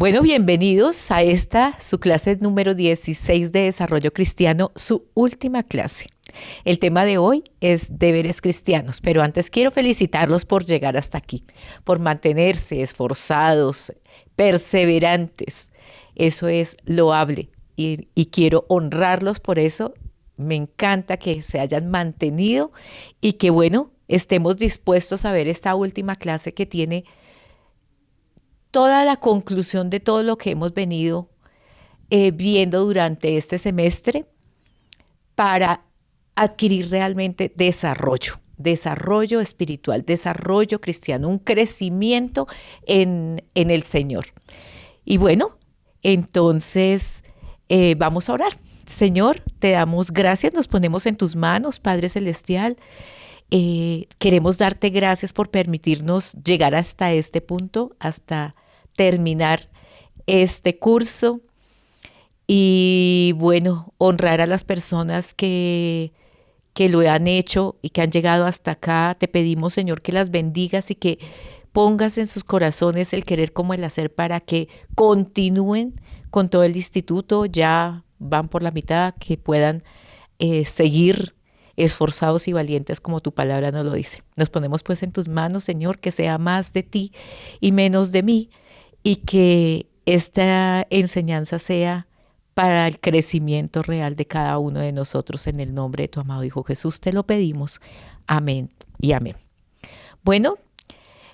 Bueno, bienvenidos a esta, su clase número 16 de Desarrollo Cristiano, su última clase. El tema de hoy es deberes cristianos, pero antes quiero felicitarlos por llegar hasta aquí, por mantenerse esforzados, perseverantes. Eso es loable y quiero honrarlos por eso. Me encanta que se hayan mantenido y que, bueno, estemos dispuestos a ver esta última clase que tiene toda la conclusión de todo lo que hemos venido viendo durante este semestre para adquirir realmente desarrollo espiritual, desarrollo cristiano, un crecimiento en el Señor. Y bueno, entonces vamos a orar. Señor, te damos gracias, nos ponemos en tus manos, Padre Celestial. Queremos darte gracias por permitirnos llegar hasta este punto, hasta terminar este curso y bueno, honrar a las personas que lo han hecho y que han llegado hasta acá. Te pedimos, Señor, que las bendigas y que pongas en sus corazones el querer como el hacer para que continúen con todo el instituto. Ya van por la mitad, que puedan seguir esforzados y valientes como tu palabra nos lo dice. Nos ponemos pues en tus manos, Señor, que sea más de ti y menos de mí, y que esta enseñanza sea para el crecimiento real de cada uno de nosotros. En el nombre de tu amado Hijo Jesús te lo pedimos. Amén y amén. Bueno,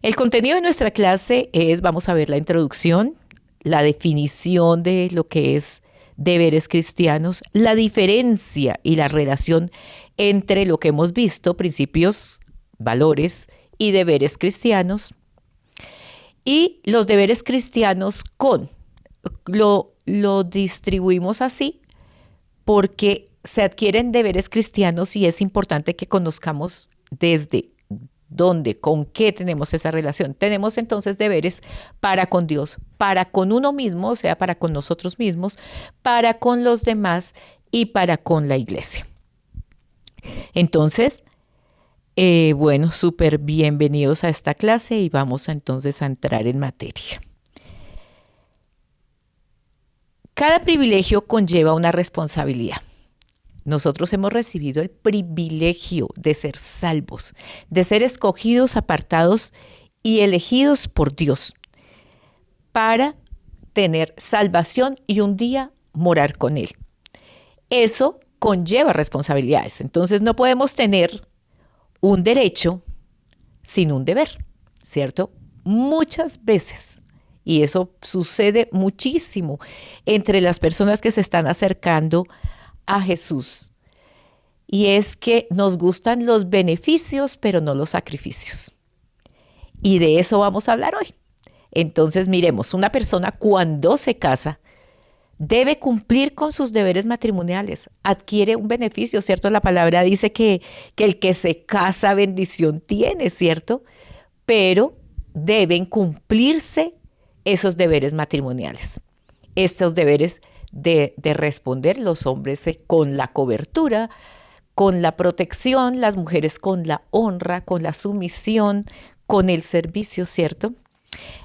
el contenido de nuestra clase vamos a ver la introducción, la definición de lo que es deberes cristianos, la diferencia y la relación entre lo que hemos visto, principios, valores y deberes cristianos, y los deberes cristianos lo distribuimos así porque se adquieren deberes cristianos y es importante que conozcamos desde dónde, con qué tenemos esa relación. Tenemos entonces deberes para con Dios, para con uno mismo, o sea, para con nosotros mismos, para con los demás y para con la iglesia. Entonces, bueno, súper bienvenidos a esta clase y vamos entonces a entrar en materia. Cada privilegio conlleva una responsabilidad. Nosotros hemos recibido el privilegio de ser salvos, de ser escogidos, apartados y elegidos por Dios para tener salvación y un día morar con Él. Eso conlleva responsabilidades. Entonces no podemos tener un derecho sin un deber, ¿cierto? Muchas veces, y eso sucede muchísimo entre las personas que se están acercando a Jesús, y es que nos gustan los beneficios, pero no los sacrificios. Y de eso vamos a hablar hoy. Entonces, miremos, una persona cuando se casa debe cumplir con sus deberes matrimoniales, adquiere un beneficio, ¿cierto? La palabra dice que el que se casa bendición tiene, ¿cierto? Pero deben cumplirse esos deberes matrimoniales, estos deberes de responder los hombres con la cobertura, con la protección, las mujeres con la honra, con la sumisión, con el servicio, ¿cierto?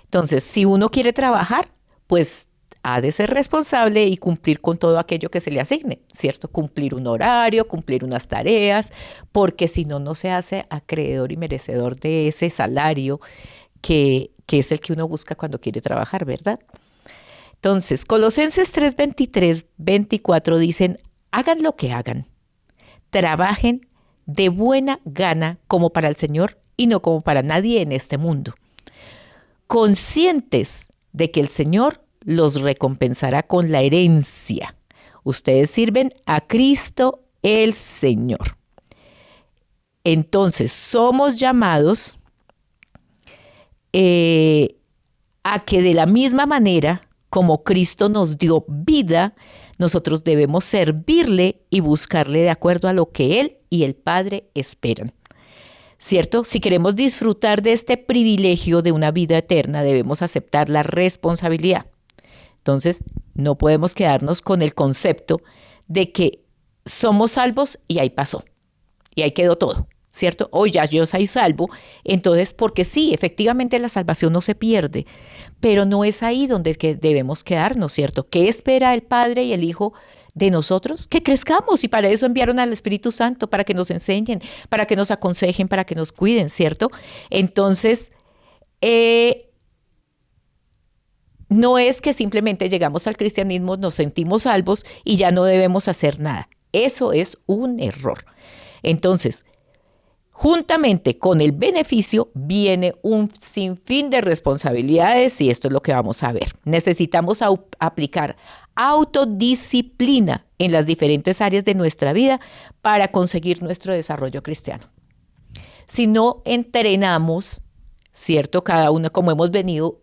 Entonces, si uno quiere trabajar, pues ha de ser responsable y cumplir con todo aquello que se le asigne, ¿cierto? Cumplir un horario, cumplir unas tareas, porque si no, no se hace acreedor y merecedor de ese salario que es el que uno busca cuando quiere trabajar, ¿verdad? Entonces, Colosenses 3:23, 24 dicen, hagan lo que hagan, trabajen de buena gana como para el Señor y no como para nadie en este mundo, conscientes de que el Señor los recompensará con la herencia. Ustedes sirven a Cristo el Señor. Entonces, somos llamados a que de la misma manera como Cristo nos dio vida, nosotros debemos servirle y buscarle de acuerdo a lo que Él y el Padre esperan. ¿Cierto? Si queremos disfrutar de este privilegio de una vida eterna, debemos aceptar la responsabilidad. Entonces, no podemos quedarnos con el concepto de que somos salvos y ahí pasó, y ahí quedó todo, ¿cierto? Hoy ya yo soy salvo, entonces, porque sí, efectivamente la salvación no se pierde, pero no es ahí donde debemos quedarnos, ¿cierto? ¿Qué espera el Padre y el Hijo de nosotros? Que crezcamos, y para eso enviaron al Espíritu Santo, para que nos enseñen, para que nos aconsejen, para que nos cuiden, ¿cierto? Entonces, no es que simplemente llegamos al cristianismo, nos sentimos salvos y ya no debemos hacer nada. Eso es un error. Entonces, juntamente con el beneficio viene un sinfín de responsabilidades, y esto es lo que vamos a ver. Necesitamos aplicar autodisciplina en las diferentes áreas de nuestra vida para conseguir nuestro desarrollo cristiano. Si no entrenamos, ¿cierto? Cada uno, como hemos venido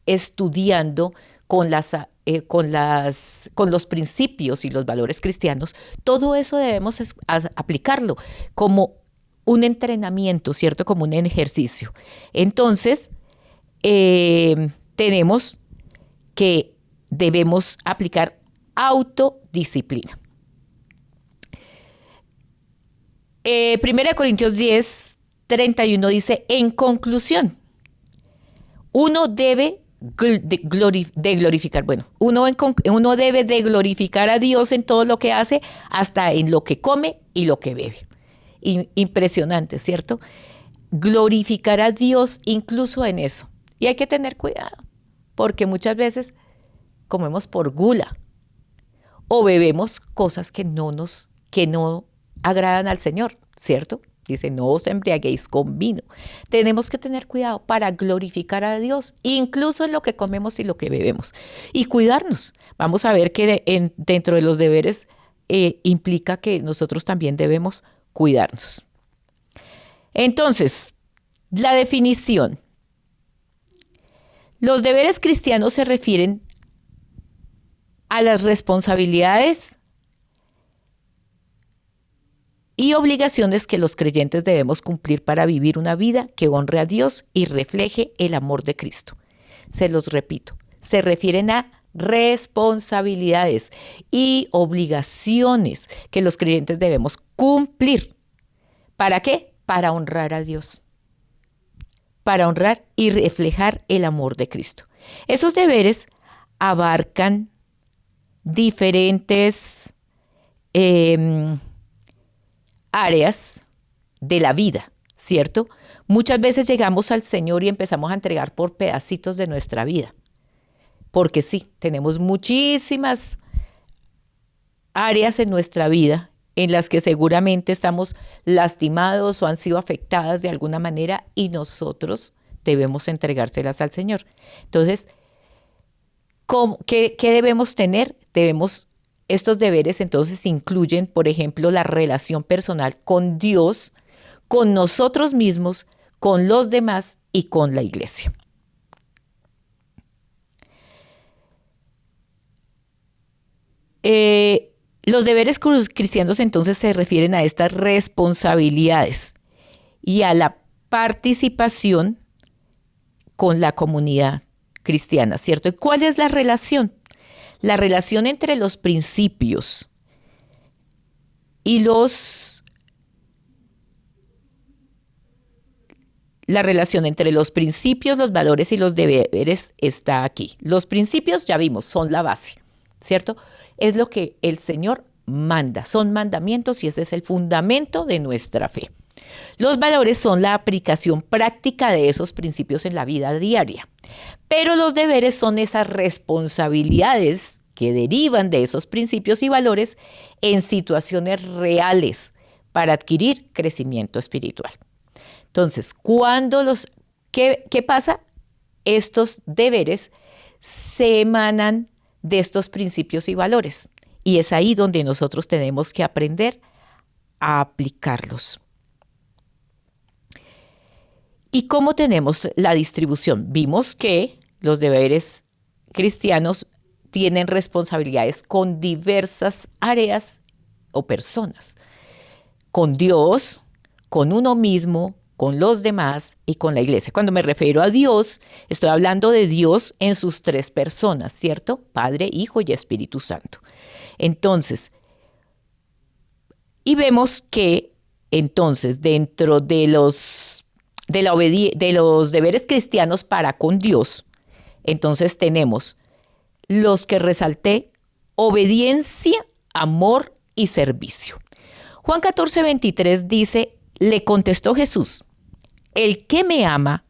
estudiando con los principios y los valores cristianos, todo eso debemos aplicarlo como un entrenamiento, ¿cierto? Como un ejercicio. Entonces, tenemos que debemos aplicar autodisciplina. 1 Corintios 10:31 dice, en conclusión, uno debe glorificar, uno debe de glorificar a Dios en todo lo que hace, hasta en lo que come y lo que bebe. Impresionante, ¿cierto? Glorificar a Dios incluso en eso. Y hay que tener cuidado, porque muchas veces comemos por gula o bebemos cosas que no agradan al Señor, ¿cierto? Dice, no os embriaguéis con vino. Tenemos que tener cuidado para glorificar a Dios, incluso en lo que comemos y lo que bebemos. Y cuidarnos. Vamos a ver que dentro de los deberes implica que nosotros también debemos cuidarnos. Entonces, la definición. Los deberes cristianos se refieren a las responsabilidades y obligaciones que los creyentes debemos cumplir para vivir una vida que honre a Dios y refleje el amor de Cristo. Se los repito, se refieren a responsabilidades y obligaciones que los creyentes debemos cumplir. ¿Para qué? Para honrar a Dios, para honrar y reflejar el amor de Cristo. Esos deberes abarcan diferentes áreas de la vida, ¿cierto? Muchas veces llegamos al Señor y empezamos a entregar por pedacitos de nuestra vida, porque sí, tenemos muchísimas áreas en nuestra vida en las que seguramente estamos lastimados o han sido afectadas de alguna manera, y nosotros debemos entregárselas al Señor. Entonces, ¿qué debemos tener? Estos deberes entonces incluyen, por ejemplo, la relación personal con Dios, con nosotros mismos, con los demás y con la iglesia. Los deberes cristianos entonces se refieren a estas responsabilidades y a la participación con la comunidad cristiana, ¿cierto? ¿Y cuál es la relación? La relación entre los principios y los valores y los deberes está aquí. Los principios, ya vimos, son la base, ¿cierto? Es lo que el Señor manda, son mandamientos y ese es el fundamento de nuestra fe. Los valores son la aplicación práctica de esos principios en la vida diaria, pero los deberes son esas responsabilidades que derivan de esos principios y valores en situaciones reales para adquirir crecimiento espiritual. Entonces, ¿qué pasa? Estos deberes se emanan de estos principios y valores, y es ahí donde nosotros tenemos que aprender a aplicarlos. ¿Y cómo tenemos la distribución? Vimos que los deberes cristianos tienen responsabilidades con diversas áreas o personas. Con Dios, con uno mismo, con los demás y con la iglesia. Cuando me refiero a Dios, estoy hablando de Dios en sus tres personas, ¿cierto? Padre, Hijo y Espíritu Santo. Entonces, y vemos que Entonces, dentro de los deberes cristianos para con Dios, entonces tenemos los que resalté: obediencia, amor y servicio. Juan 14:23 dice: le contestó Jesús, el que me ama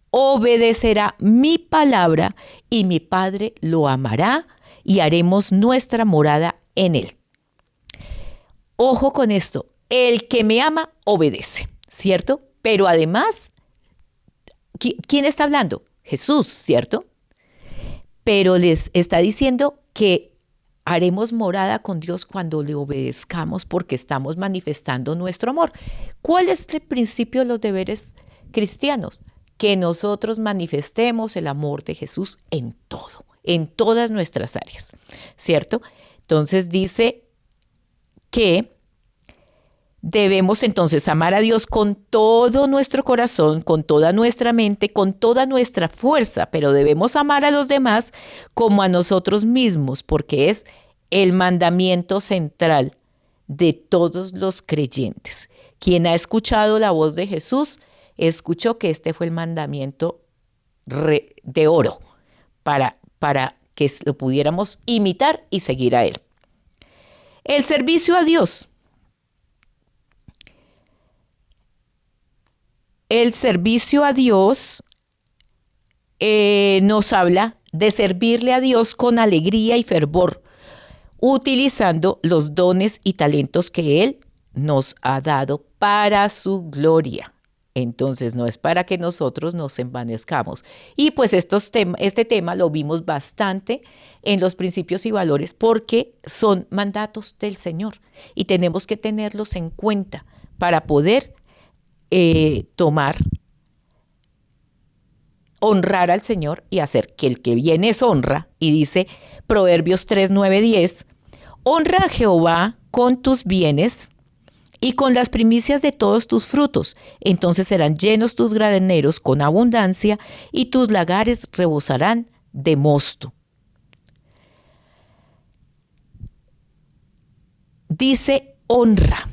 obedecerá mi palabra, y mi Padre lo amará y haremos nuestra morada en él. Ojo con esto, el que me ama obedece, ¿cierto? Pero además, ¿quién está hablando? Jesús, ¿cierto? Pero les está diciendo que haremos morada con Dios cuando le obedezcamos, porque estamos manifestando nuestro amor. ¿Cuál es el principio de los deberes cristianos? Que nosotros manifestemos el amor de Jesús en todo, en todas nuestras áreas, ¿cierto? Entonces dice que debemos entonces amar a Dios con todo nuestro corazón, con toda nuestra mente, con toda nuestra fuerza, pero debemos amar a los demás como a nosotros mismos, porque es el mandamiento central de todos los creyentes. Quien ha escuchado la voz de Jesús, escuchó que este fue el mandamiento de oro para que lo pudiéramos imitar y seguir a él. El servicio a Dios. El servicio a Dios nos habla de servirle a Dios con alegría y fervor, utilizando los dones y talentos que Él nos ha dado para su gloria. Entonces no es para que nosotros nos envanezcamos. Y pues este tema lo vimos bastante en los principios y valores, porque son mandatos del Señor y tenemos que tenerlos en cuenta para poder honrar al Señor y hacer que el que viene es honra. Y dice Proverbios 3, 9, 10, honra a Jehová con tus bienes y con las primicias de todos tus frutos. Entonces serán llenos tus graneros con abundancia y tus lagares rebosarán de mosto. Dice honra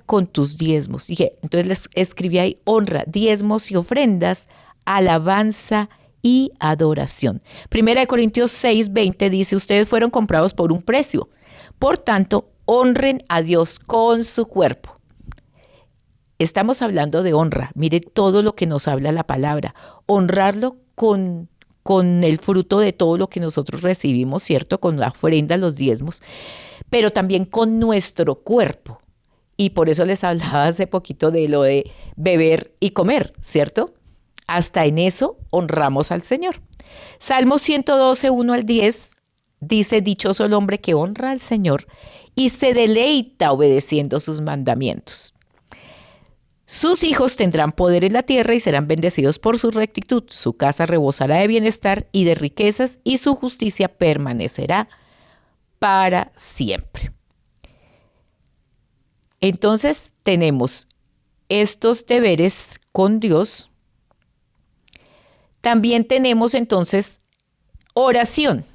con tus diezmos. Entonces les escribí ahí: honra, diezmos y ofrendas, alabanza y adoración. Primera de Corintios 6, 20 dice: ustedes fueron comprados por un precio. Por tanto, honren a Dios con su cuerpo. Estamos hablando de honra. Mire todo lo que nos habla la palabra. Honrarlo con el fruto de todo lo que nosotros recibimos, ¿cierto? Con la ofrenda, los diezmos, pero también con nuestro cuerpo. Y por eso les hablaba hace poquito de lo de beber y comer, ¿cierto? Hasta en eso honramos al Señor. Salmo 112, 1 al 10 dice: dichoso el hombre que honra al Señor y se deleita obedeciendo sus mandamientos. Sus hijos tendrán poder en la tierra y serán bendecidos por su rectitud. Su casa rebosará de bienestar y de riquezas, y su justicia permanecerá para siempre. Entonces tenemos estos deberes con Dios. También tenemos entonces oración.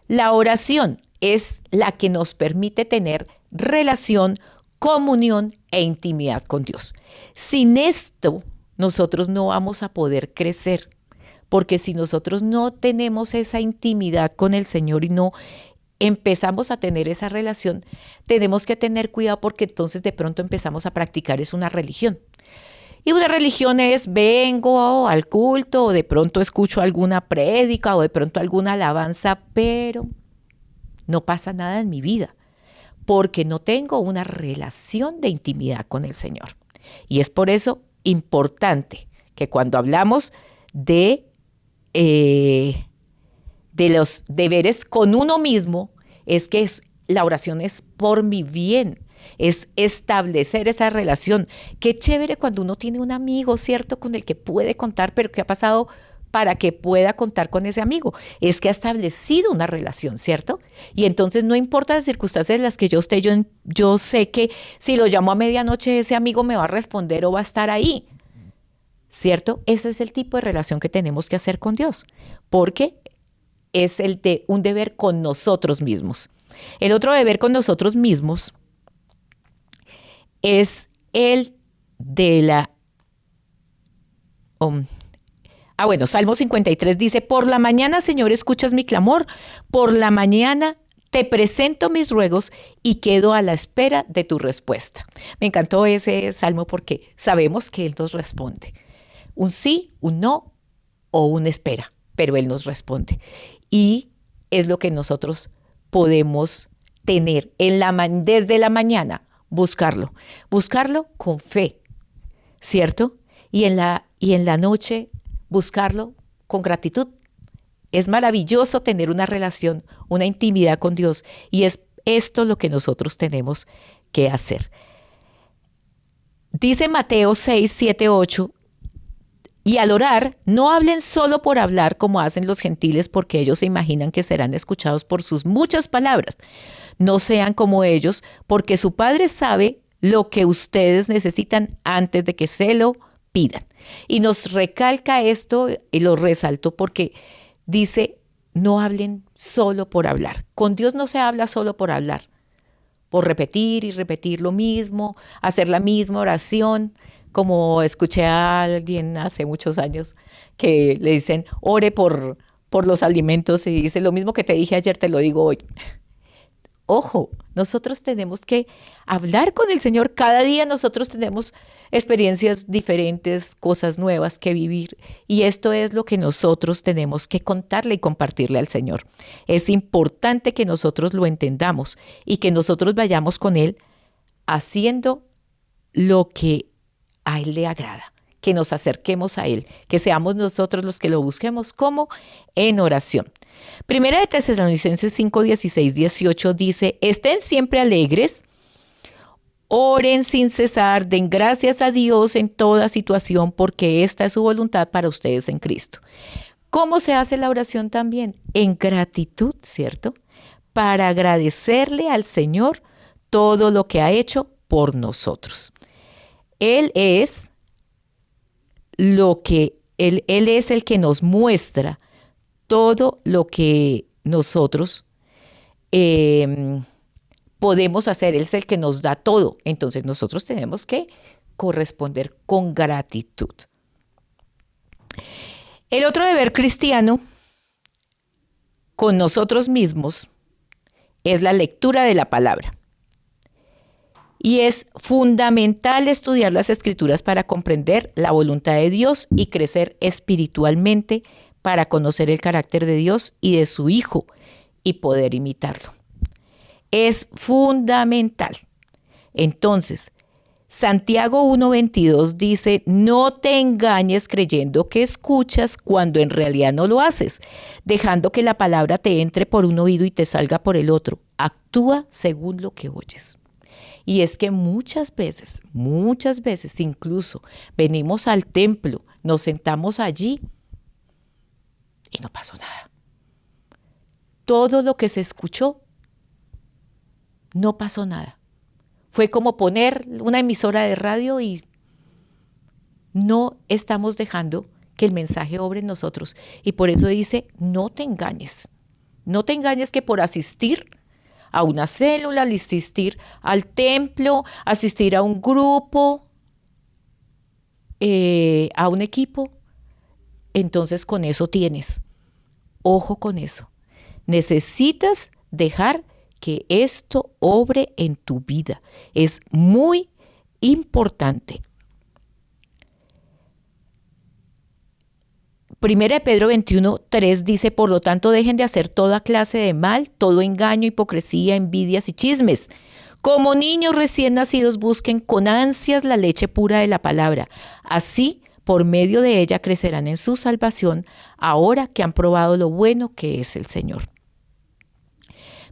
La oración es la que nos permite tener relación, comunión e intimidad con Dios. Sin esto, nosotros no vamos a poder crecer, porque si nosotros no tenemos esa intimidad con el Señor y no empezamos a tener esa relación, tenemos que tener cuidado, porque entonces de pronto empezamos a practicar es una religión. Y una religión es: vengo al culto, o de pronto escucho alguna prédica, o de pronto alguna alabanza, pero no pasa nada en mi vida, porque no tengo una relación de intimidad con el Señor. Y es por eso importante que cuando hablamos de los deberes con uno mismo, es que la oración es por mi bien, es establecer esa relación. Qué chévere cuando uno tiene un amigo, ¿cierto?, con el que puede contar, pero ¿qué ha pasado para que pueda contar con ese amigo? Es que ha establecido una relación, ¿cierto? Y entonces no importa las circunstancias en las que yo esté, yo sé que si lo llamo a medianoche, ese amigo me va a responder o va a estar ahí, ¿cierto? Ese es el tipo de relación que tenemos que hacer con Dios, porque es un deber con nosotros mismos. El otro deber con nosotros mismos es el de la... Salmo 53 dice, por la mañana, Señor, escuchas mi clamor, por la mañana te presento mis ruegos y quedo a la espera de tu respuesta. Me encantó ese salmo porque sabemos que Él nos responde. Un sí, un no o una espera, pero Él nos responde. Y es lo que nosotros podemos tener desde la mañana, buscarlo con fe, ¿cierto? Y en la noche buscarlo con gratitud. Es maravilloso tener una relación, una intimidad con Dios, y es esto lo que nosotros tenemos que hacer. Dice Mateo 6, 7, 8, y al orar, no hablen solo por hablar como hacen los gentiles, porque ellos se imaginan que serán escuchados por sus muchas palabras. No sean como ellos, porque su Padre sabe lo que ustedes necesitan antes de que se lo pidan. Y nos recalca esto y lo resaltó porque dice, no hablen solo por hablar. Con Dios no se habla solo por hablar, por repetir y repetir lo mismo, hacer la misma oración. Como escuché a alguien hace muchos años que le dicen, ore por los alimentos, y dice, lo mismo que te dije ayer te lo digo hoy. Ojo, nosotros tenemos que hablar con el Señor. Cada día nosotros tenemos experiencias diferentes, cosas nuevas que vivir. Y esto es lo que nosotros tenemos que contarle y compartirle al Señor. Es importante que nosotros lo entendamos y que nosotros vayamos con Él haciendo lo que a Él le agrada. Que nos acerquemos a Él, que seamos nosotros los que lo busquemos, como en oración. Primera de Tesalonicenses 5, 16, 18 dice, estén siempre alegres, oren sin cesar, den gracias a Dios en toda situación, porque esta es su voluntad para ustedes en Cristo. ¿Cómo se hace la oración también? En gratitud, ¿cierto? Para agradecerle al Señor todo lo que ha hecho por nosotros. Él es el que nos muestra todo lo que nosotros podemos hacer. Él es el que nos da todo. Entonces nosotros tenemos que corresponder con gratitud. El otro deber cristiano con nosotros mismos es la lectura de la palabra. Y es fundamental estudiar las Escrituras para comprender la voluntad de Dios y crecer espiritualmente para conocer el carácter de Dios y de su Hijo y poder imitarlo. Es fundamental. Entonces, Santiago 1:22 dice, no te engañes creyendo que escuchas cuando en realidad no lo haces, dejando que la palabra te entre por un oído y te salga por el otro. Actúa según lo que oyes. Y es que muchas veces, incluso venimos al templo, nos sentamos allí y no pasó nada. Todo lo que se escuchó, no pasó nada. Fue como poner una emisora de radio y no estamos dejando que el mensaje obre en nosotros. Y por eso dice, no te engañes. No te engañes que por asistir a una célula, al asistir al templo, asistir a un grupo, a un equipo, entonces con eso tienes. Ojo con eso. Necesitas dejar que esto obre en tu vida. Es muy importante. Primera de Pedro 21:3 dice, por lo tanto, dejen de hacer toda clase de mal, todo engaño, hipocresía, envidias y chismes. Como niños recién nacidos, busquen con ansias la leche pura de la palabra. Así, por medio de ella, crecerán en su salvación, ahora que han probado lo bueno que es el Señor.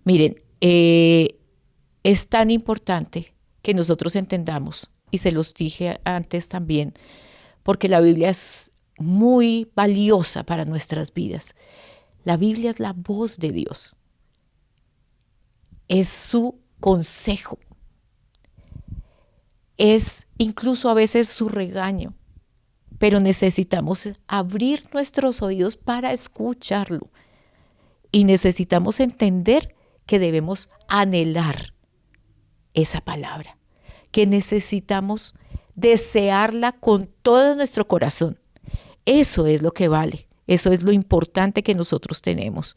Miren, es tan importante que nosotros entendamos, y se los dije antes también, porque la Biblia es muy valiosa para nuestras vidas. La Biblia es la voz de Dios. Es su consejo. Es incluso a veces su regaño. Pero necesitamos abrir nuestros oídos para escucharlo. Y necesitamos entender que debemos anhelar esa palabra. que necesitamos desearla con todo nuestro corazón. Eso es lo que vale, eso es lo importante que nosotros tenemos.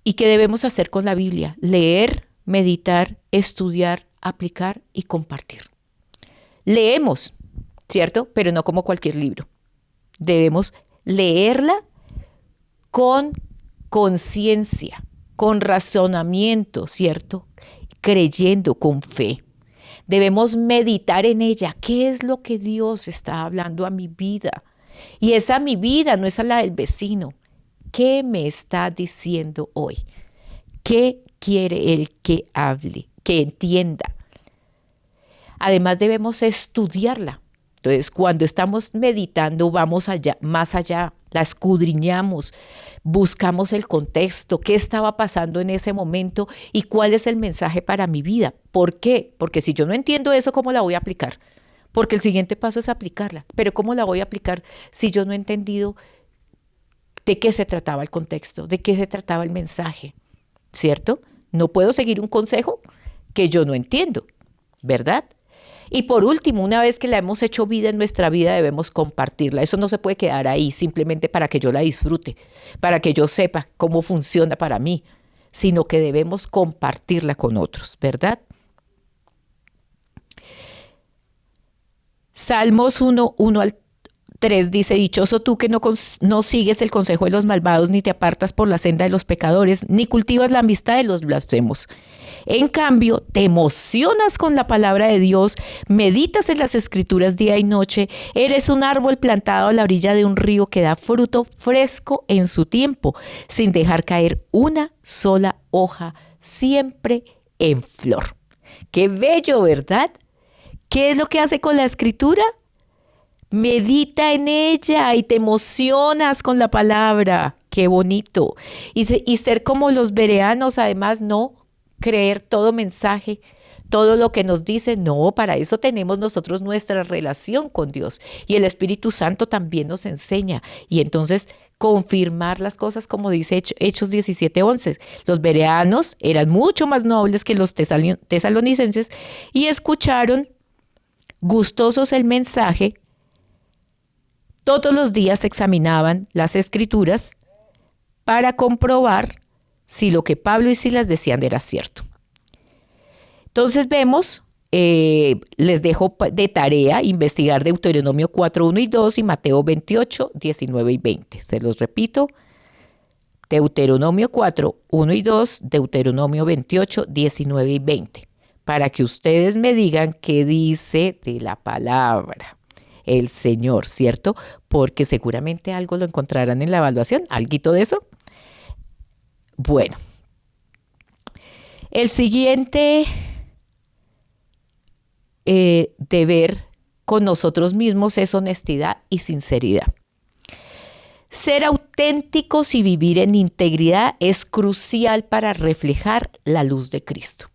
¿Y qué debemos hacer con la Biblia? Leer, meditar, estudiar, aplicar y compartir. Leemos, ¿cierto? Pero no como cualquier libro. Debemos leerla con conciencia, con razonamiento, ¿cierto? Creyendo con fe. Debemos meditar en ella. ¿Qué es lo que Dios está hablando a mi vida? Y esa mi vida no es a la del vecino. ¿Qué me está diciendo hoy? ¿Qué quiere Él que hable, que entienda? Además debemos estudiarla. Entonces, cuando estamos meditando, vamos allá, más allá, la escudriñamos, buscamos el contexto, qué estaba pasando en ese momento y cuál es el mensaje para mi vida. ¿Por qué? Porque si yo no entiendo eso, ¿cómo la voy a aplicar? Porque el siguiente paso es aplicarla. Pero ¿cómo la voy a aplicar si yo no he entendido de qué se trataba el contexto, de qué se trataba el mensaje? ¿Cierto? No puedo seguir un consejo que yo no entiendo, ¿verdad? Y por último, una vez que la hemos hecho vida en nuestra vida, debemos compartirla. Eso no se puede quedar ahí simplemente para que yo la disfrute, para que yo sepa cómo funciona para mí, sino que debemos compartirla con otros, ¿verdad? Salmos 1 al 3 dice, dichoso tú que no sigues el consejo de los malvados, ni te apartas por la senda de los pecadores, ni cultivas la amistad de los blasfemos. En cambio, te emocionas con la palabra de Dios, meditas en las escrituras día y noche, eres un árbol plantado a la orilla de un río que da fruto fresco en su tiempo, sin dejar caer una sola hoja, siempre en flor. ¡Qué bello!, ¿verdad? ¿Qué es lo que hace con la escritura? Medita en ella y te emocionas con la palabra. ¡Qué bonito! Y ser como los bereanos, además, no creer todo mensaje, todo lo que nos dice. No, para eso tenemos nosotros nuestra relación con Dios. Y el Espíritu Santo también nos enseña. Y entonces confirmar las cosas como dice Hechos 17:11. Los bereanos eran mucho más nobles que los tesalonicenses y escucharon gustosos el mensaje. Todos los días examinaban las escrituras para comprobar si lo que Pablo y Silas decían era cierto. Entonces vemos, les dejo de tarea investigar Deuteronomio 4, 1 y 2 y Mateo 28, 19 y 20. Se los repito, Deuteronomio 4, 1 y 2, Deuteronomio 28, 19 y 20. Para que ustedes me digan qué dice de la palabra el Señor, ¿cierto? Porque seguramente algo lo encontrarán en la evaluación, alguito de eso. Bueno, el siguiente deber con nosotros mismos es honestidad y sinceridad. Ser auténticos y vivir en integridad es crucial para reflejar la luz de Cristo.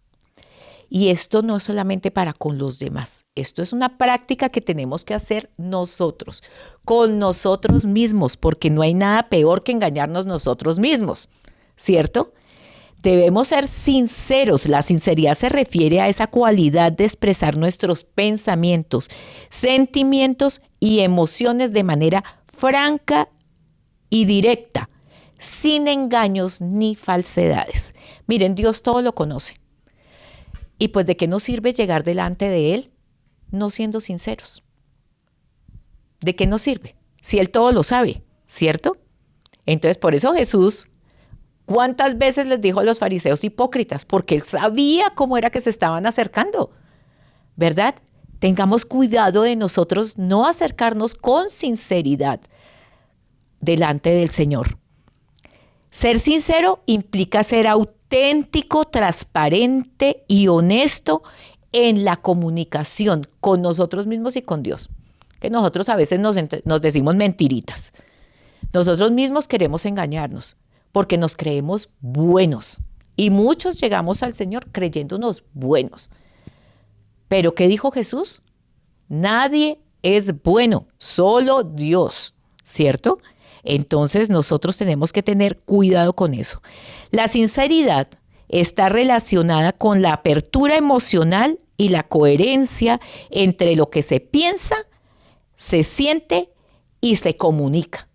Y esto no es solamente para con los demás, esto es una práctica que tenemos que hacer nosotros, con nosotros mismos, porque no hay nada peor que engañarnos nosotros mismos, ¿cierto? Debemos ser sinceros. La sinceridad se refiere a esa cualidad de expresar nuestros pensamientos, sentimientos y emociones de manera franca y directa, sin engaños ni falsedades. Miren, Dios todo lo conoce. Y pues ¿de qué nos sirve llegar delante de Él no siendo sinceros? ¿De qué nos sirve? Si Él todo lo sabe, ¿cierto? Entonces por eso Jesús, ¿cuántas veces les dijo a los fariseos hipócritas? Porque Él sabía cómo era que se estaban acercando, ¿verdad? Tengamos cuidado de nosotros no acercarnos con sinceridad delante del Señor. Ser sincero implica ser auténtico, transparente y honesto en la comunicación con nosotros mismos y con Dios. Que nosotros a veces nos decimos mentiritas. Nosotros mismos queremos engañarnos porque nos creemos buenos. Y muchos llegamos al Señor creyéndonos buenos. Pero ¿qué dijo Jesús? Nadie es bueno, solo Dios, ¿cierto? Entonces nosotros tenemos que tener cuidado con eso. La sinceridad está relacionada con la apertura emocional y la coherencia entre lo que se piensa, se siente y se comunica.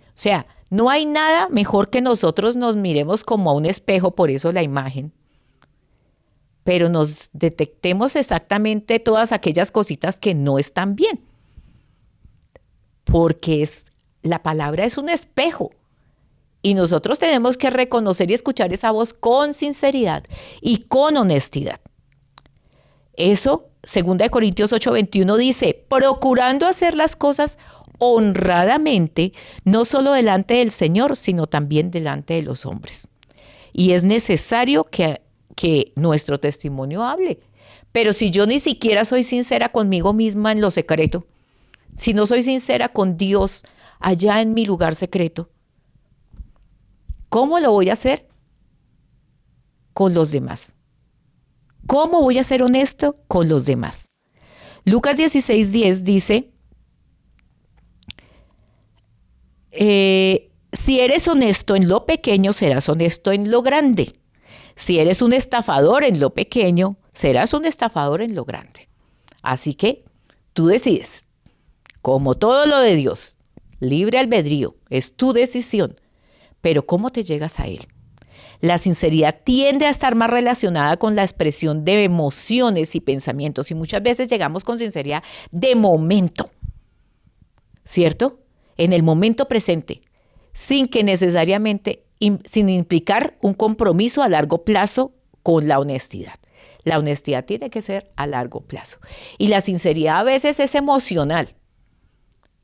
O sea, no hay nada mejor que nosotros nos miremos como a un espejo, por eso la imagen, pero nos detectemos exactamente todas aquellas cositas que no están bien, porque la palabra es un espejo y nosotros tenemos que reconocer y escuchar esa voz con sinceridad y con honestidad. Eso, 2 Corintios 8:21 dice, procurando hacer las cosas honradamente, no solo delante del Señor, sino también delante de los hombres. Y es necesario que nuestro testimonio hable. Pero si yo ni siquiera soy sincera conmigo misma en lo secreto, si no soy sincera con Dios allá en mi lugar secreto, ¿cómo lo voy a hacer con los demás? ¿Cómo voy a ser honesto con los demás? Lucas 16:10 dice, si eres honesto en lo pequeño, serás honesto en lo grande. Si eres un estafador en lo pequeño, serás un estafador en lo grande. Así que tú decides. Como todo lo de Dios, libre albedrío, es tu decisión. Pero ¿cómo te llegas a Él? La sinceridad tiende a estar más relacionada con la expresión de emociones y pensamientos. Y muchas veces llegamos con sinceridad de momento, ¿cierto? En el momento presente, sin que necesariamente, sin implicar un compromiso a largo plazo con la honestidad. La honestidad tiene que ser a largo plazo. Y la sinceridad a veces es emocional.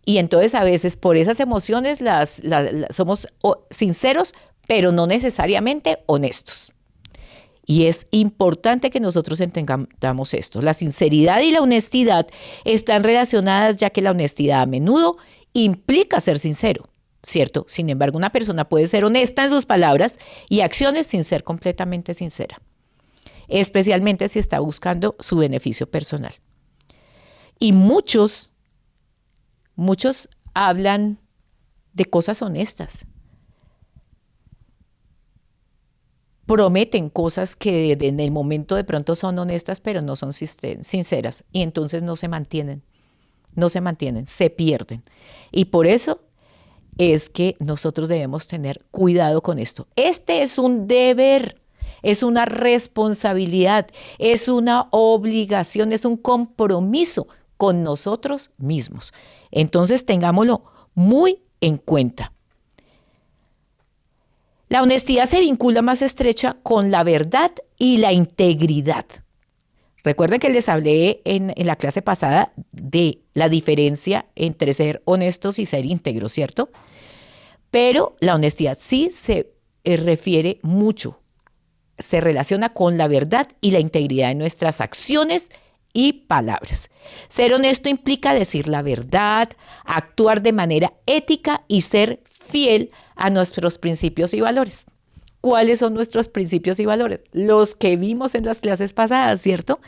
Y entonces a veces por esas emociones somos sinceros, pero no necesariamente honestos. Y es importante que nosotros entendamos esto. La sinceridad y la honestidad están relacionadas, ya que la honestidad a menudo implica ser sincero, ¿cierto? Sin embargo, una persona puede ser honesta en sus palabras y acciones sin ser completamente sincera, especialmente si está buscando su beneficio personal. Y muchos hablan de cosas honestas. Prometen cosas que en el momento de pronto son honestas, pero no son sinceras. Y entonces no se mantienen, se pierden. Y por eso es que nosotros debemos tener cuidado con esto. Este es un deber, es una responsabilidad, es una obligación, es un compromiso con nosotros mismos. Entonces tengámoslo muy en cuenta. La honestidad se vincula más estrecha con la verdad y la integridad. Recuerden que les hablé en la clase pasada de la diferencia entre ser honestos y ser íntegros, ¿cierto? Pero la honestidad sí se refiere mucho, se relaciona con la verdad y la integridad de nuestras acciones y palabras. Ser honesto implica decir la verdad, actuar de manera ética y ser fiel a nuestros principios y valores. ¿Cuáles son nuestros principios y valores? Los que vimos en las clases pasadas, ¿cierto?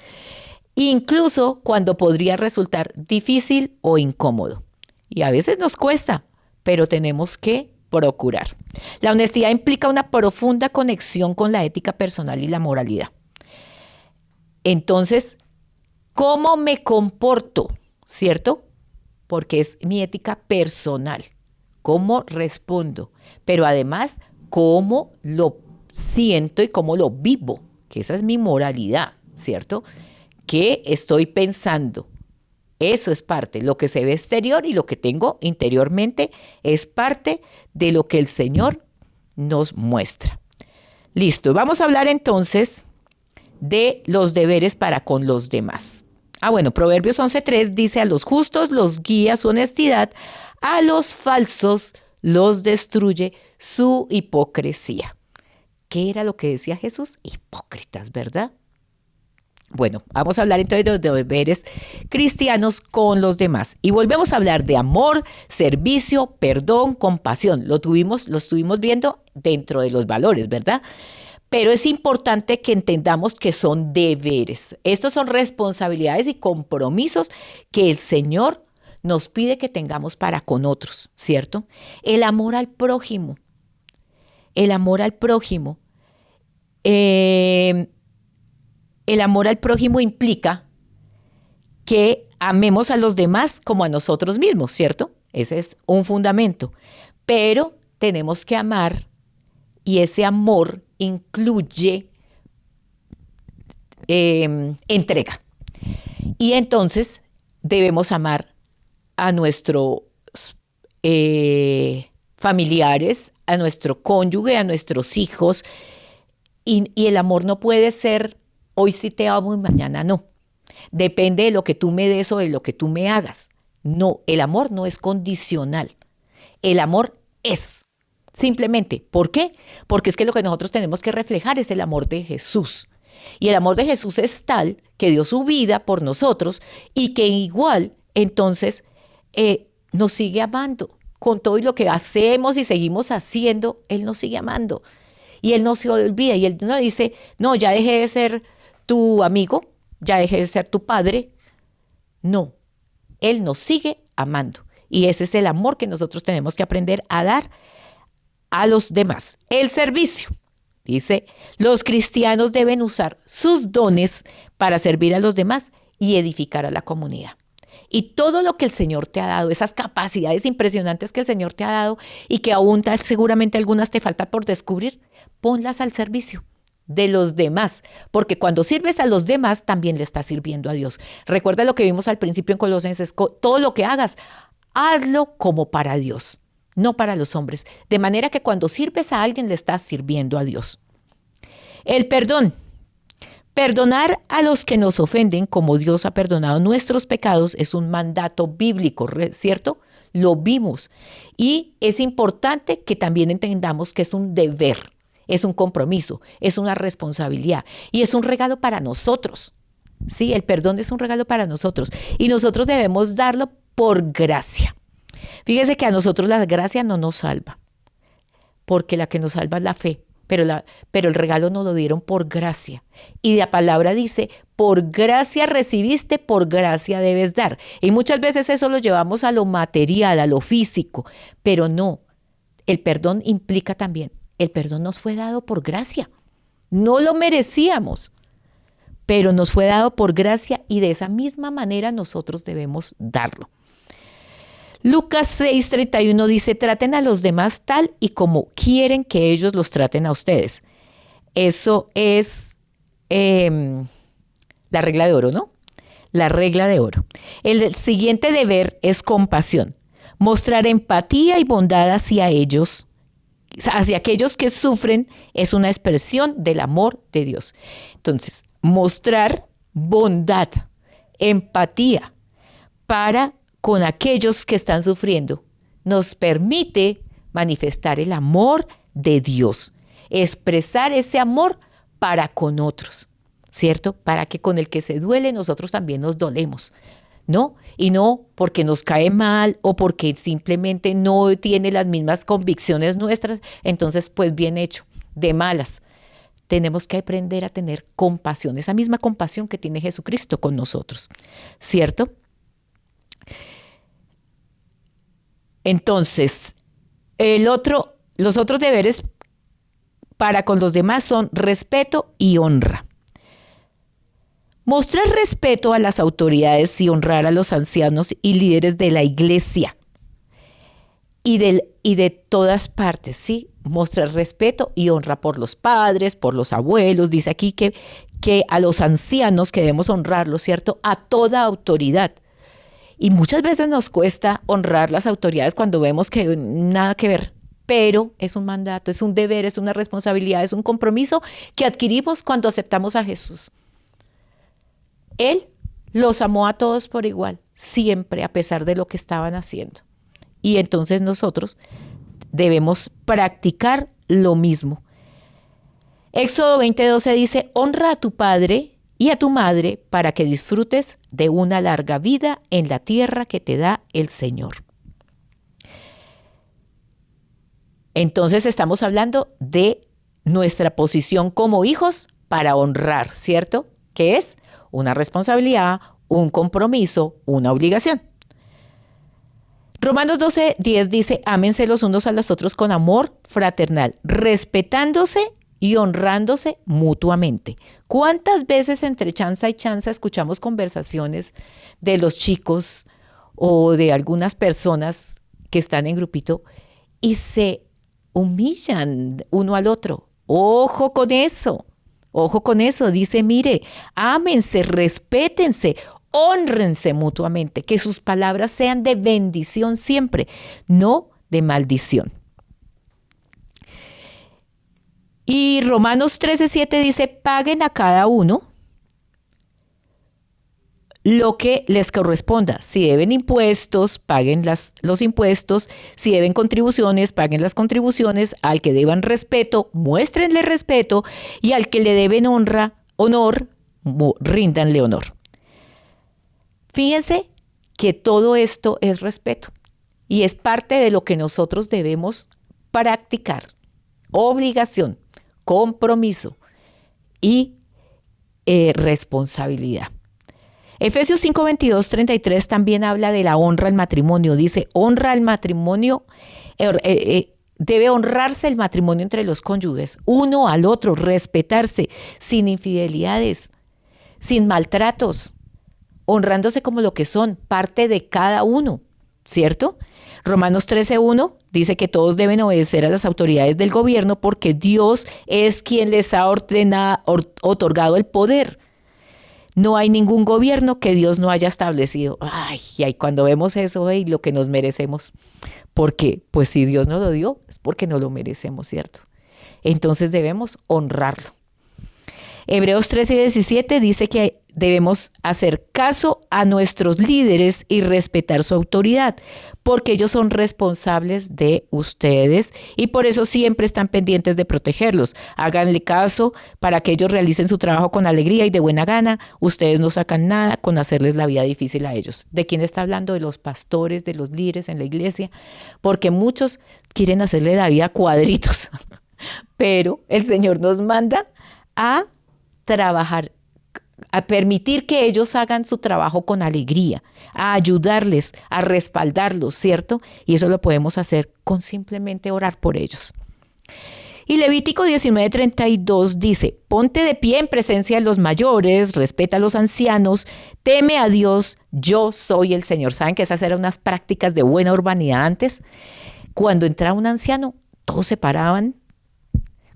Incluso cuando podría resultar difícil o incómodo. Y a veces nos cuesta, pero tenemos que procurar. La honestidad implica una profunda conexión con la ética personal y la moralidad. Entonces, ¿cómo me comporto? ¿Cierto? Porque es mi ética personal. ¿Cómo respondo? Pero además, ¿cómo lo siento y cómo lo vivo? Que esa es mi moralidad, ¿cierto? ¿Qué estoy pensando? Eso es parte. Lo que se ve exterior y lo que tengo interiormente es parte de lo que el Señor nos muestra. Listo. Vamos a hablar entonces de los deberes para con los demás. Bueno, Proverbios 11:3 dice: a los justos los guía su honestidad, a los falsos los destruye su hipocresía. ¿Qué era lo que decía Jesús? Hipócritas, ¿verdad? Bueno, vamos a hablar entonces de los deberes cristianos con los demás. Y volvemos a hablar de amor, servicio, perdón, compasión. Lo estuvimos viendo dentro de los valores, ¿verdad? Pero es importante que entendamos que son deberes. Estos son responsabilidades y compromisos que el Señor nos pide que tengamos para con otros, ¿cierto? El amor al prójimo. El amor al prójimo. el amor al prójimo implica que amemos a los demás como a nosotros mismos, ¿cierto? Ese es un fundamento. Pero tenemos que amar y ese amor incluye entrega. Y entonces debemos amar a nuestros familiares, a nuestro cónyuge, a nuestros hijos. Y el amor no puede ser hoy sí te amo y mañana no. Depende de lo que tú me des o de lo que tú me hagas. No, el amor no es condicional. El amor es. Simplemente, ¿por qué? Porque es que lo que nosotros tenemos que reflejar es el amor de Jesús. Y el amor de Jesús es tal que dio su vida por nosotros y que igual entonces nos sigue amando. Con todo y lo que hacemos y seguimos haciendo, Él nos sigue amando. Y Él no se olvida y Él no dice, no, ya dejé de ser tu amigo, ya dejé de ser tu padre. No, Él nos sigue amando. Y ese es el amor que nosotros tenemos que aprender a dar a los demás. El servicio. Dice, los cristianos deben usar sus dones para servir a los demás y edificar a la comunidad. Y todo lo que el Señor te ha dado, esas capacidades impresionantes que el Señor te ha dado y que aún seguramente algunas te faltan por descubrir, ponlas al servicio de los demás, porque cuando sirves a los demás también le estás sirviendo a Dios. Recuerda lo que vimos al principio en Colosenses, todo lo que hagas, hazlo como para Dios, no para los hombres, de manera que cuando sirves a alguien le estás sirviendo a Dios. El perdón. Perdonar a los que nos ofenden como Dios ha perdonado nuestros pecados es un mandato bíblico, ¿cierto? Lo vimos. Y es importante que también entendamos que es un deber, es un compromiso, es una responsabilidad y es un regalo para nosotros. Sí, el perdón es un regalo para nosotros y nosotros debemos darlo por gracia. Fíjese que a nosotros la gracia no nos salva, porque la que nos salva es la fe. Pero el regalo nos lo dieron por gracia. Y la palabra dice, por gracia recibiste, por gracia debes dar. Y muchas veces eso lo llevamos a lo material, a lo físico. Pero no, el perdón implica también, el perdón nos fue dado por gracia. No lo merecíamos, pero nos fue dado por gracia y de esa misma manera nosotros debemos darlo. Lucas 6:31 dice, traten a los demás tal y como quieren que ellos los traten a ustedes. Eso es la regla de oro, ¿no? La regla de oro. El siguiente deber es compasión. Mostrar empatía y bondad hacia ellos, hacia aquellos que sufren, es una expresión del amor de Dios. Entonces, mostrar bondad, empatía para con aquellos que están sufriendo, nos permite manifestar el amor de Dios, expresar ese amor para con otros, ¿cierto? Para que con el que se duele nosotros también nos dolemos, ¿no? Y no porque nos cae mal o porque simplemente no tiene las mismas convicciones nuestras, entonces pues bien hecho, de malas. Tenemos que aprender a tener compasión, esa misma compasión que tiene Jesucristo con nosotros, ¿cierto? Entonces, los otros deberes para con los demás son respeto y honra. Mostrar respeto a las autoridades y honrar a los ancianos y líderes de la iglesia y de todas partes, ¿sí? Mostrar respeto y honra por los padres, por los abuelos. Dice aquí que a los ancianos que debemos honrarlos, ¿cierto? A toda autoridad. Y muchas veces nos cuesta honrar las autoridades cuando vemos que nada que ver, pero es un mandato, es un deber, es una responsabilidad, es un compromiso que adquirimos cuando aceptamos a Jesús. Él los amó a todos por igual, siempre a pesar de lo que estaban haciendo. Y entonces nosotros debemos practicar lo mismo. Éxodo 20:12 dice, honra a tu padre y a tu madre para que disfrutes de una larga vida en la tierra que te da el Señor. Entonces estamos hablando de nuestra posición como hijos para honrar, ¿cierto? Que es una responsabilidad, un compromiso, una obligación. Romanos 12:10 dice, ámense los unos a los otros con amor fraternal, respetándose y honrándose mutuamente. ¿Cuántas veces entre chanza y chanza escuchamos conversaciones de los chicos o de algunas personas que están en grupito y se humillan uno al otro? Ojo con eso. Ojo con eso, dice, mire, ámense, respétense, hónrense mutuamente, que sus palabras sean de bendición siempre, no de maldición. Y Romanos 13:7 dice, paguen a cada uno lo que les corresponda. Si deben impuestos, paguen los impuestos. Si deben contribuciones, paguen las contribuciones. Al que deban respeto, muéstrenle respeto. Y al que le deben honor, ríndanle honor. Fíjense que todo esto es respeto y es parte de lo que nosotros debemos practicar. Obligación, compromiso y responsabilidad. Efesios 5, 22, 33 también habla de la honra al matrimonio. Dice, honra al matrimonio, debe honrarse el matrimonio entre los cónyuges, uno al otro, respetarse, sin infidelidades, sin maltratos, honrándose como lo que son, parte de cada uno, ¿cierto? Romanos 13:1 dice que todos deben obedecer a las autoridades del gobierno porque Dios es quien les ha otorgado el poder. No hay ningún gobierno que Dios no haya establecido. Ay, cuando vemos eso, lo que nos merecemos. Porque, pues si Dios nos lo dio, es porque no lo merecemos, ¿cierto? Entonces debemos honrarlo. Hebreos 13:17 dice que debemos hacer caso a nuestros líderes y respetar su autoridad, porque ellos son responsables de ustedes y por eso siempre están pendientes de protegerlos. Háganle caso para que ellos realicen su trabajo con alegría y de buena gana. Ustedes no sacan nada con hacerles la vida difícil a ellos. ¿De quién está hablando? De los pastores, de los líderes en la iglesia, porque muchos quieren hacerle la vida a cuadritos, pero el Señor nos manda a trabajar, a permitir que ellos hagan su trabajo con alegría, a ayudarles, a respaldarlos, ¿cierto? Y eso lo podemos hacer con simplemente orar por ellos. Y Levítico 19:32 dice, ponte de pie en presencia de los mayores, respeta a los ancianos, teme a Dios, yo soy el Señor. ¿Saben que esas eran unas prácticas de buena urbanidad antes? Cuando entraba un anciano, todos se paraban.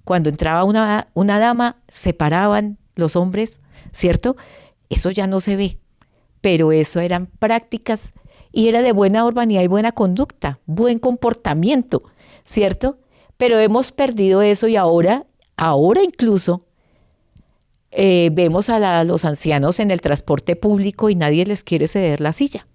Cuando entraba una dama, se paraban los hombres, ¿cierto? Eso ya no se ve, pero eso eran prácticas y era de buena urbanidad y buena conducta, buen comportamiento, ¿cierto? Pero hemos perdido eso y ahora incluso vemos a los ancianos en el transporte público y nadie les quiere ceder la silla.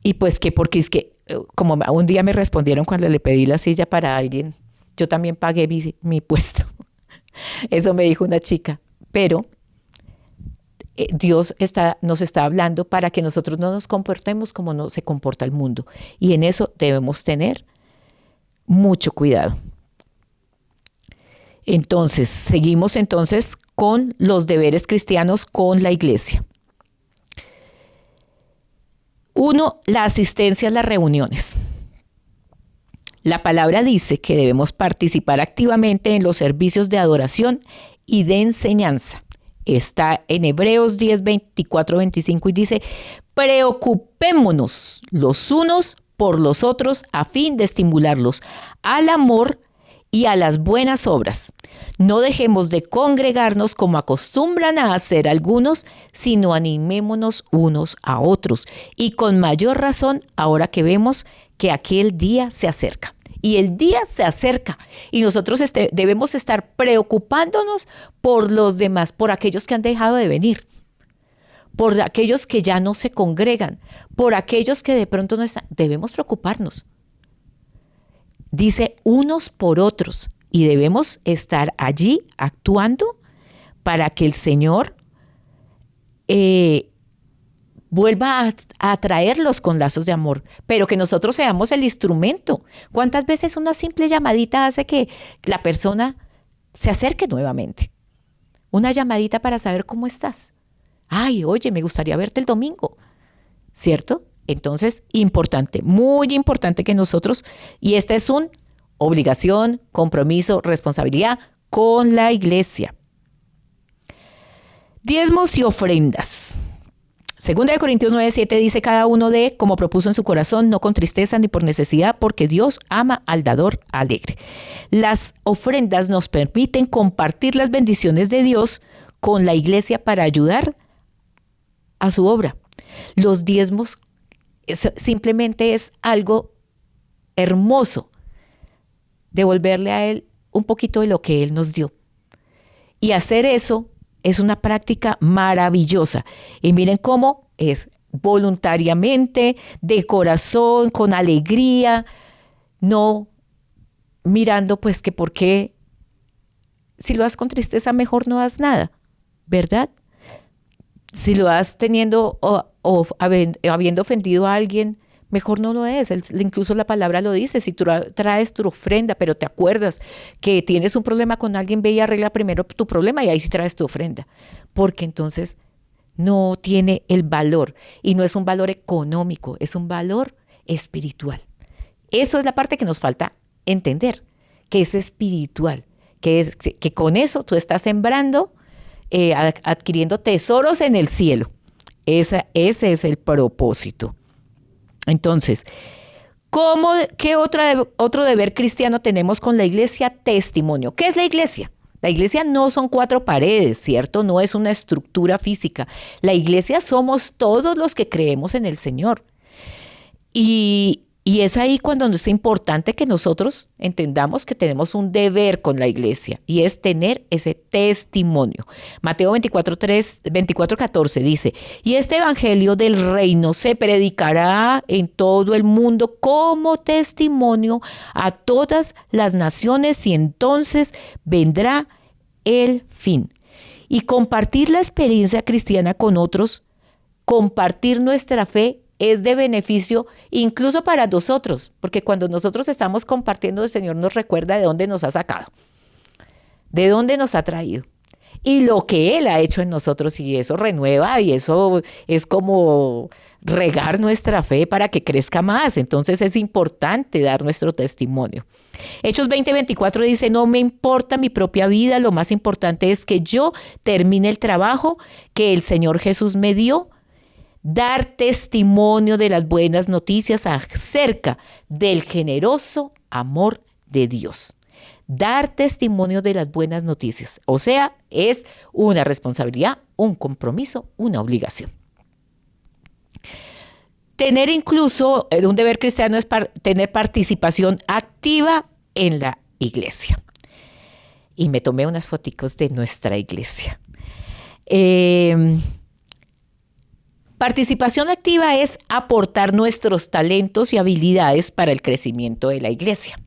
Y pues que porque es que, como un día me respondieron cuando le pedí la silla para alguien, yo también pagué mi puesto. Eso me dijo una chica, pero Dios nos está hablando para que nosotros no nos comportemos como no se comporta el mundo. Y en eso debemos tener mucho cuidado. Entonces, seguimos con los deberes cristianos con la iglesia. 1, la asistencia a las reuniones. La palabra dice que debemos participar activamente en los servicios de adoración y de enseñanza. Está en Hebreos 10, 24, 25 y dice, preocupémonos los unos por los otros a fin de estimularlos al amor y a las buenas obras. No dejemos de congregarnos como acostumbran a hacer algunos, sino animémonos unos a otros. Y con mayor razón ahora que vemos que aquel día se acerca. Y el día se acerca y nosotros debemos estar preocupándonos por los demás, por aquellos que han dejado de venir, por aquellos que ya no se congregan, por aquellos que de pronto no están. Debemos preocuparnos. Dice unos por otros y debemos estar allí actuando para que el Señor vuelva a atraerlos con lazos de amor, pero que nosotros seamos el instrumento. ¿Cuántas veces una simple llamadita hace que la persona se acerque nuevamente? Una llamadita para saber cómo estás. Ay, oye, me gustaría verte el domingo, ¿cierto? Entonces, importante, muy importante que nosotros, y este es un obligación, compromiso, responsabilidad con la iglesia. Diezmos y ofrendas. Segunda de Corintios 9:7 dice: cada uno dé como propuso en su corazón, no con tristeza ni por necesidad, porque Dios ama al dador alegre. Las ofrendas nos permiten compartir las bendiciones de Dios con la iglesia para ayudar a su obra. Los diezmos simplemente es algo hermoso, devolverle a Él un poquito de lo que Él nos dio. Y hacer eso es una práctica maravillosa. Y miren cómo es voluntariamente, de corazón, con alegría, no mirando pues que por qué, si lo das con tristeza, mejor no das nada, ¿verdad? Si lo das teniendo o habiendo ofendido a alguien, mejor no lo es. Incluso la palabra lo dice: si tú traes tu ofrenda, pero te acuerdas que tienes un problema con alguien, ve y arregla primero tu problema y ahí sí traes tu ofrenda. Porque entonces no tiene el valor, y no es un valor económico, es un valor espiritual. Eso es la parte que nos falta entender, que es espiritual, que con eso tú estás sembrando, adquiriendo tesoros en el cielo. Ese es el propósito. Entonces, ¿qué otro deber cristiano tenemos con la iglesia? Testimonio. ¿Qué es la iglesia? La iglesia no son 4 paredes, ¿cierto? No es una estructura física. La iglesia somos todos los que creemos en el Señor. Y es ahí cuando es importante que nosotros entendamos que tenemos un deber con la iglesia, y es tener ese testimonio. Mateo 24:14 dice: y este evangelio del reino se predicará en todo el mundo como testimonio a todas las naciones, y entonces vendrá el fin. Y compartir la experiencia cristiana con otros, compartir nuestra fe, es de beneficio incluso para nosotros, porque cuando nosotros estamos compartiendo, el Señor nos recuerda de dónde nos ha sacado, de dónde nos ha traído y lo que Él ha hecho en nosotros, y eso renueva, y eso es como regar nuestra fe para que crezca más. Entonces es importante dar nuestro testimonio. Hechos 20:24 dice: no me importa mi propia vida, lo más importante es que yo termine el trabajo que el Señor Jesús me dio. Dar testimonio de las buenas noticias acerca del generoso amor de Dios. Dar testimonio de las buenas noticias. O sea, es una responsabilidad, un compromiso, una obligación. Tener incluso un deber cristiano es tener participación activa en la iglesia. Y me tomé unas foticos de nuestra iglesia. Participación activa es aportar nuestros talentos y habilidades para el crecimiento de la iglesia.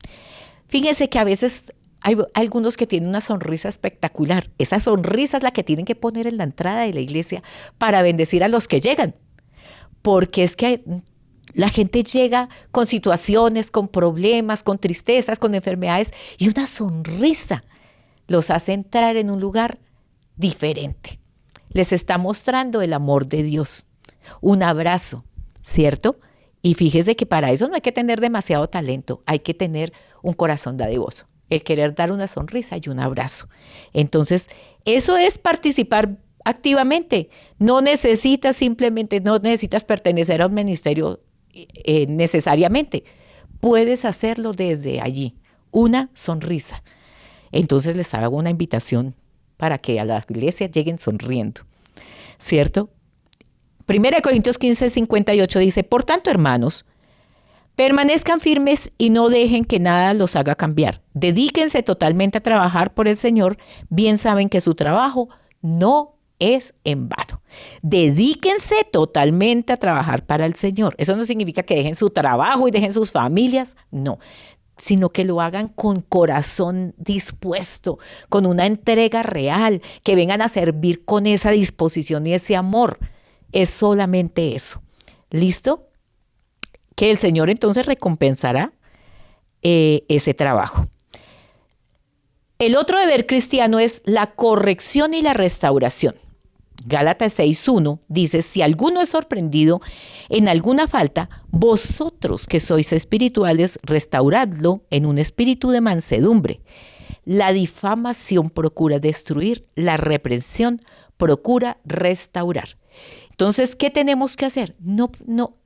Fíjense que a veces hay algunos que tienen una sonrisa espectacular. Esa sonrisa es la que tienen que poner en la entrada de la iglesia para bendecir a los que llegan. Porque es que la gente llega con situaciones, con problemas, con tristezas, con enfermedades, y una sonrisa los hace entrar en un lugar diferente. Les está mostrando el amor de Dios. Un abrazo, ¿cierto? Y fíjese que para eso no hay que tener demasiado talento, hay que tener un corazón dadivoso, el querer dar una sonrisa y un abrazo. Entonces, eso es participar activamente. No necesitas pertenecer a un ministerio necesariamente. Puedes hacerlo desde allí, una sonrisa. Entonces les hago una invitación para que a la iglesia lleguen sonriendo, ¿cierto? 1 Corintios 15:58 dice: por tanto, hermanos, permanezcan firmes y no dejen que nada los haga cambiar. Dedíquense totalmente a trabajar por el Señor. Bien saben que su trabajo no es en vano. Dedíquense totalmente a trabajar para el Señor. Eso no significa que dejen su trabajo y dejen sus familias, no, sino que lo hagan con corazón dispuesto, con una entrega real, que vengan a servir con esa disposición y ese amor. Es solamente eso. ¿Listo? Que el Señor entonces recompensará ese trabajo. El otro deber cristiano es la corrección y la restauración. Gálatas 6:1 dice, si alguno es sorprendido en alguna falta, vosotros que sois espirituales, restauradlo en un espíritu de mansedumbre. La difamación procura destruir, la reprensión procura restaurar. Entonces, ¿qué tenemos que hacer? No,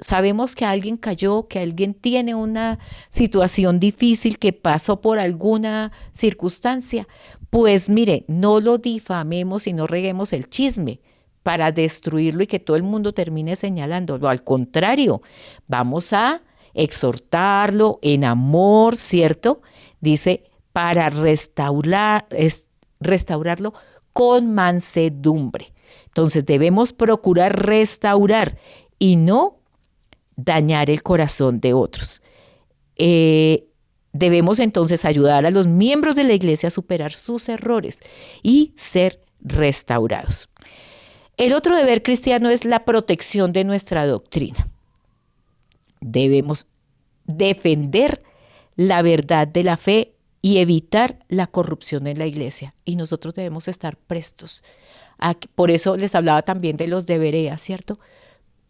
sabemos que alguien cayó, que alguien tiene una situación difícil, que pasó por alguna circunstancia. Pues mire, no lo difamemos y no reguemos el chisme para destruirlo y que todo el mundo termine señalándolo. Al contrario, vamos a exhortarlo en amor, ¿cierto? Dice, para restaurarlo con mansedumbre. Entonces debemos procurar restaurar y no dañar el corazón de otros. Debemos entonces ayudar a los miembros de la iglesia a superar sus errores y ser restaurados. El otro deber cristiano es la protección de nuestra doctrina. Debemos defender la verdad de la fe y evitar la corrupción en la iglesia. Y nosotros debemos estar prestos. Por eso les hablaba también de los deberes, ¿cierto?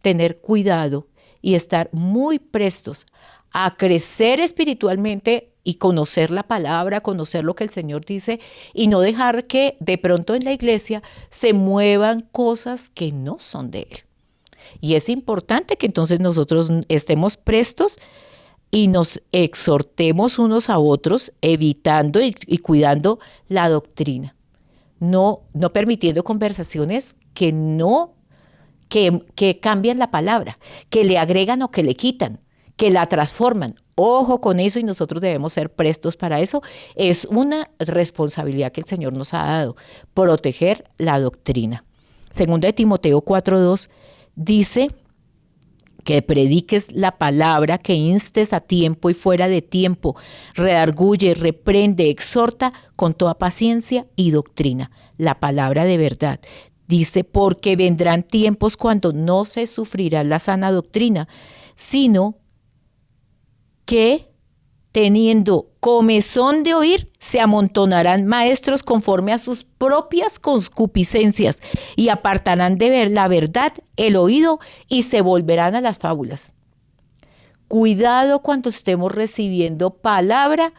Tener cuidado y estar muy prestos a crecer espiritualmente y conocer la palabra, conocer lo que el Señor dice y no dejar que de pronto en la iglesia se muevan cosas que no son de Él. Y es importante que entonces nosotros estemos prestos y nos exhortemos unos a otros, evitando y cuidando la doctrina. No permitiendo conversaciones que cambian la palabra, que le agregan o que le quitan, que la transforman. Ojo con eso y nosotros debemos ser prestos para eso. Es una responsabilidad que el Señor nos ha dado, proteger la doctrina. Segunda de Timoteo 4:2 dice que prediques la palabra, que instes a tiempo y fuera de tiempo, redarguye, reprende, exhorta con toda paciencia y doctrina. La palabra de verdad. Dice, porque vendrán tiempos cuando no se sufrirá la sana doctrina, sino que teniendo comezón de oír, se amontonarán maestros conforme a sus propias concupiscencias y apartarán de ver la verdad, el oído y se volverán a las fábulas. Cuidado cuando estemos recibiendo palabra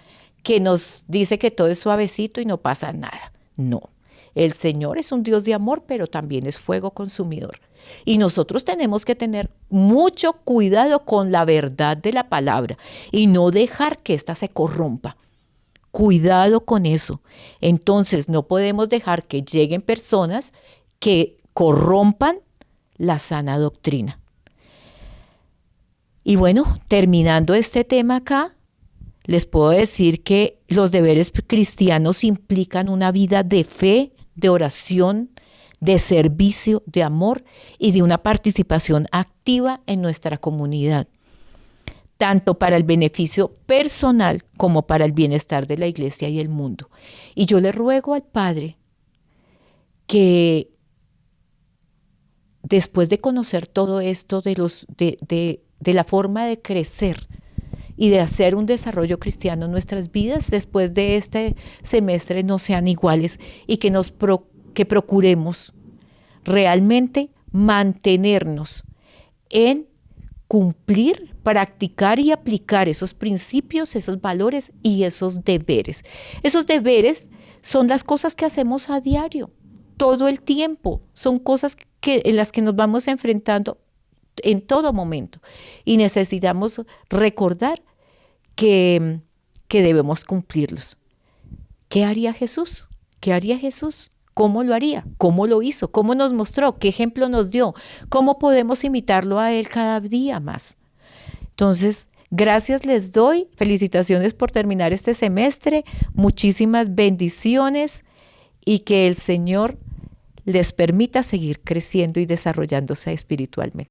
que nos dice que todo es suavecito y no pasa nada. No, el Señor es un Dios de amor, pero también es fuego consumidor. Y nosotros tenemos que tener mucho cuidado con la verdad de la palabra y no dejar que ésta se corrompa. Cuidado con eso. Entonces no podemos dejar que lleguen personas que corrompan la sana doctrina. Y bueno, terminando este tema acá, les puedo decir que los deberes cristianos implican una vida de fe, de oración, de servicio, de amor y de una participación activa en nuestra comunidad, tanto para el beneficio personal como para el bienestar de la iglesia y el mundo. Y yo le ruego al Padre que después de conocer todo esto de la forma de crecer y de hacer un desarrollo cristiano, nuestras vidas después de este semestre no sean iguales y que procuremos realmente mantenernos en cumplir, practicar y aplicar esos principios, esos valores y esos deberes. Esos deberes son las cosas que hacemos a diario, todo el tiempo. Son cosas en las que nos vamos enfrentando en todo momento. Y necesitamos recordar que debemos cumplirlos. ¿Qué haría Jesús? ¿Qué haría Jesús? ¿Cómo lo haría? ¿Cómo lo hizo? ¿Cómo nos mostró? ¿Qué ejemplo nos dio? ¿Cómo podemos imitarlo a Él cada día más? Entonces, gracias les doy. Felicitaciones por terminar este semestre. Muchísimas bendiciones y que el Señor les permita seguir creciendo y desarrollándose espiritualmente.